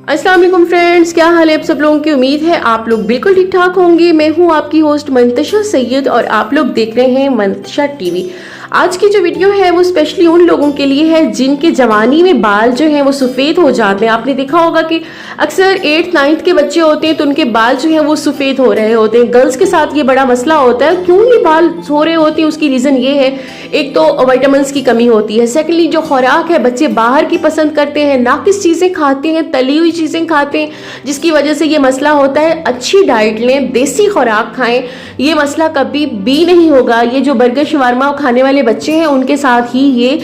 अस्सलाम वालेकुम फ्रेंड्स, क्या हाल है आप सब लोगों की। उम्मीद है आप लोग बिल्कुल ठीक ठाक होंगे। मैं हूं आपकी होस्ट मंतशा सैयद और आप लोग देख रहे हैं मंतशा टीवी। आज की जो वीडियो है वो स्पेशली उन लोगों के लिए है जिनके जवानी में बाल जो हैं वो सफ़ेद हो जाते हैं। आपने देखा होगा कि अक्सर 8th 9th के बच्चे होते हैं तो उनके बाल जो हैं वो सफ़ेद हो रहे होते हैं। गर्ल्स के साथ ये बड़ा मसला होता है। क्यों ये बाल हो रहे होते हैं उसकी रीज़न ये है, एक तो विटामिन्स की कमी होती है, सेकेंडली जो खुराक है बच्चे बाहर की पसंद करते हैं, नाकिस चीज़ें खाते हैं, तली हुई चीज़ें खाते हैं, जिसकी वजह से ये मसला होता है। अच्छी डाइट लें, देसी खुराक खाएं, ये मसला कभी भी नहीं होगा। ये जो बर्गर शवारमा खाने वाले बच्चे हैं उनके साथ ही ये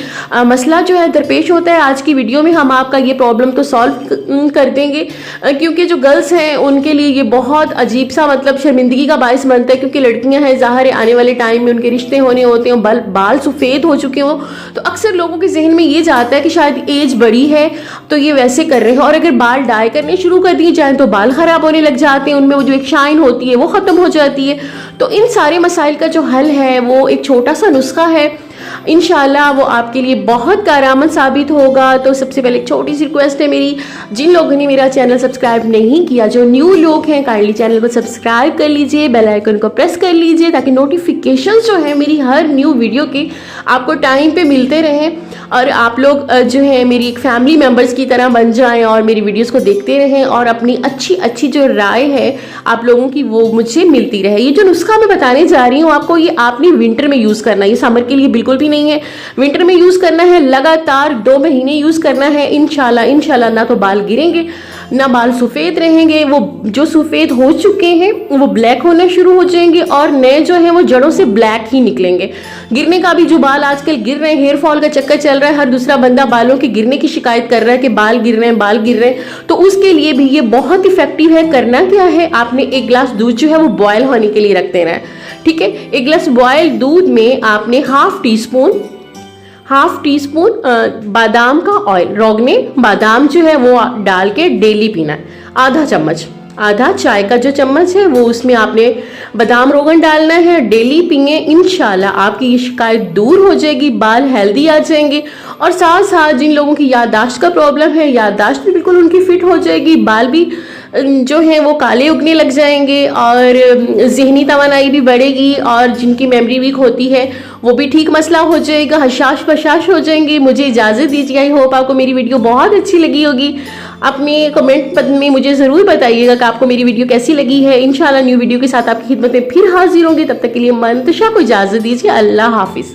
मसला जो है दरपेश होता है। आज की वीडियो में हम आपका ये प्रॉब्लम तो सॉल्व कर देंगे, क्योंकि जो गर्ल्स हैं उनके लिए ये बहुत अजीब सा मतलब शर्मिंदगी का बायस बनता है, क्योंकि लड़कियां हैं, ज़ाहिर है आने वाले टाइम में उनके रिश्ते होने होते हैं, बाल सफ़ेद हो चुके हों, तो अक्सर लोगों के जहन में ये जाता है कि शायद एज बड़ी है तो ये वैसे कर रहे हैं। और अगर बाल डाई करने शुरू कर दिए जाए तो बाल ख़राब होने लग जाते हैं, उनमें वो जो एक शाइन होती है वो ख़त्म हो जाती है। तो इन सारे मसाइल का जो हल है वो एक छोटा सा नुस्खा है, इंशाल्लाह वो आपके लिए बहुत कारआमद साबित होगा। तो सबसे पहले एक छोटी सी रिक्वेस्ट है मेरी, जिन लोगों ने मेरा चैनल सब्सक्राइब नहीं किया, जो न्यू लोग हैं, काइंडली चैनल को सब्सक्राइब कर लीजिए, बेल आइकन को प्रेस कर लीजिए ताकि नोटिफिकेशंस जो है मेरी हर न्यू वीडियो के आपको टाइम पे मिलते रहें और आप लोग जो है मेरी एक फैमिली मेम्बर्स की तरह बन जाएं और मेरी वीडियोस को देखते रहें और अपनी अच्छी अच्छी जो राय है आप लोगों की वो मुझे मिलती रहे। ये जो नुस्खा मैं बताने जा रही हूँ आपको, ये आपने विंटर में यूज़ करना है, ये समर के लिए बिल्कुल भी नहीं है। विंटर में यूज़ करना है, लगातार 2 महीने यूज़ करना है। इंशाल्लाह ना तो बाल गिरेंगे ना बाल सफ़ेद रहेंगे, वो जो सफ़ेद हो चुके हैं वो ब्लैक होना शुरू हो जाएंगे और नए जो हैं वो जड़ों से ब्लैक ही निकलेंगे। गिरने का भी जो बाल आजकल गिर रहे हैं, हेयर फॉल का चक्कर चल रहा है, हर दूसरा बंदा बालों के गिरने की शिकायत कर रहा है कि बाल गिर रहे हैं, तो उसके लिए भी ये बहुत इफेक्टिव है। करना क्या है, आपने एक गिलास दूध जो है वो बॉयल होने के लिए रख देना है, ठीक है। एक गिलास बॉयल दूध में आपने हाफ टी स्पून बादाम का ऑयल, रोगने बादाम जो है वो डाल के डेली पीना है। आधा चाय का जो चम्मच है वो उसमें आपने बादाम रोगन डालना है, डेली पिए। इंशाल्लाह आपकी ये शिकायत दूर हो जाएगी, बाल हेल्दी आ जाएंगे। और साथ साथ जिन लोगों की याददाश्त का प्रॉब्लम है, याददाश्त भी बिल्कुल उनकी फिट हो जाएगी, बाल भी जो है वो काले उगने लग जाएंगे और जहनी तवानाई भी बढ़ेगी और जिनकी मेमोरी वीक होती है वो भी ठीक मसला हो जाएगा, हशाश बशाश हो जाएंगे। मुझे इजाज़त दीजिए। आई होप आपको मेरी वीडियो बहुत अच्छी लगी होगी। अपने कमेंट में मुझे ज़रूर बताइएगा कि आपको मेरी वीडियो कैसी लगी है। इंशाल्लाह न्यू वीडियो के साथ आपकी खिदमत में फिर हाजिर होंगे। तब तक के लिए मंतशा को इजाज़त दीजिए। अल्लाह हाफिज़।